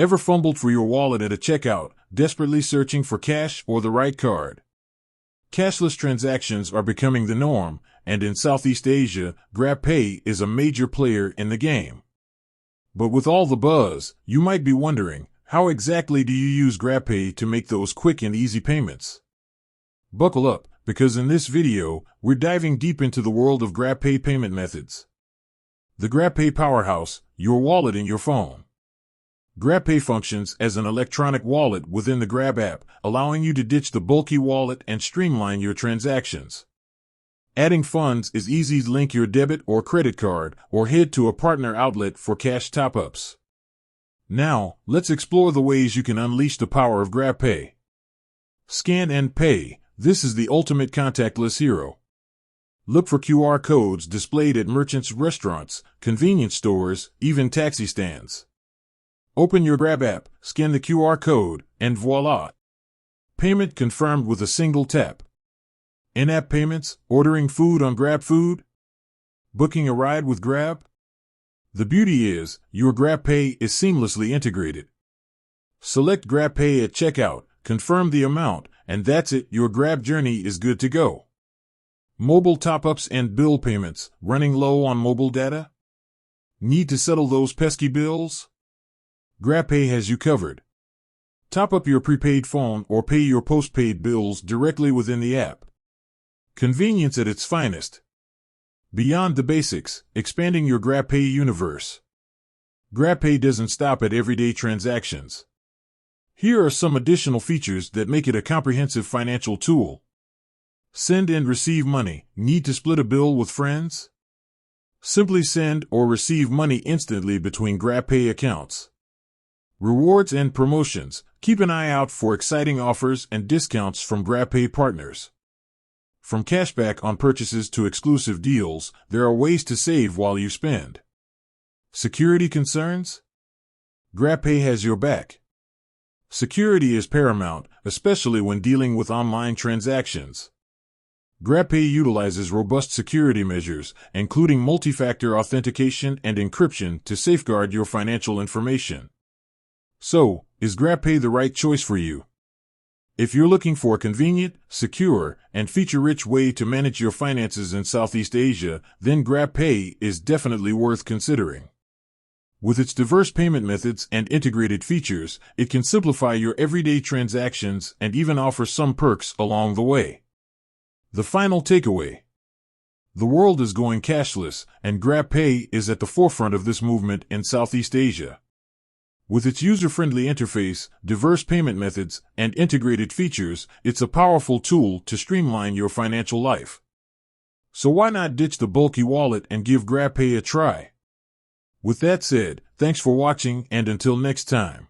Ever fumbled for your wallet at a checkout, desperately searching for cash or the right card? Cashless transactions are becoming the norm, and in Southeast Asia, GrabPay is a major player in the game. But with all the buzz, you might be wondering, how exactly do you use GrabPay to make those quick and easy payments? Buckle up, because in this video, we're diving deep into the world of GrabPay payment methods. The GrabPay powerhouse, your wallet in your phone. GrabPay functions as an electronic wallet within the Grab app, allowing you to ditch the bulky wallet and streamline your transactions. Adding funds is easy. Link your debit or credit card, or head to a partner outlet for cash top-ups. Now, let's explore the ways you can unleash the power of GrabPay. Scan and pay. This is the ultimate contactless hero. Look for QR codes displayed at merchants, restaurants, convenience stores, even taxi stands. Open your Grab app, scan the QR code, and voila! Payment confirmed with a single tap. In-app payments, ordering food on GrabFood, booking a ride with Grab. The beauty is, your GrabPay is seamlessly integrated. Select GrabPay at checkout, confirm the amount, and that's it, your Grab journey is good to go. Mobile top-ups and bill payments, running low on mobile data? Need to settle those pesky bills? GrabPay has you covered. Top up your prepaid phone or pay your postpaid bills directly within the app. Convenience at its finest. Beyond the basics, expanding your GrabPay universe. GrabPay doesn't stop at everyday transactions. Here are some additional features that make it a comprehensive financial tool. Send and receive money. Need to split a bill with friends? Simply send or receive money instantly between GrabPay accounts. Rewards and promotions. Keep an eye out for exciting offers and discounts from GrabPay partners. From cashback on purchases to exclusive deals, there are ways to save while you spend. Security concerns? GrabPay has your back. Security is paramount, especially when dealing with online transactions. GrabPay utilizes robust security measures, including multi-factor authentication and encryption to safeguard your financial information. So, is GrabPay the right choice for you? If you're looking for a convenient, secure, and feature-rich way to manage your finances in Southeast Asia, then GrabPay is definitely worth considering. With its diverse payment methods and integrated features, it can simplify your everyday transactions and even offer some perks along the way. The final takeaway. The world is going cashless, and GrabPay is at the forefront of this movement in Southeast Asia. With its user-friendly interface, diverse payment methods, and integrated features, it's a powerful tool to streamline your financial life. So why not ditch the bulky wallet and give GrabPay a try? With that said, thanks for watching, and until next time.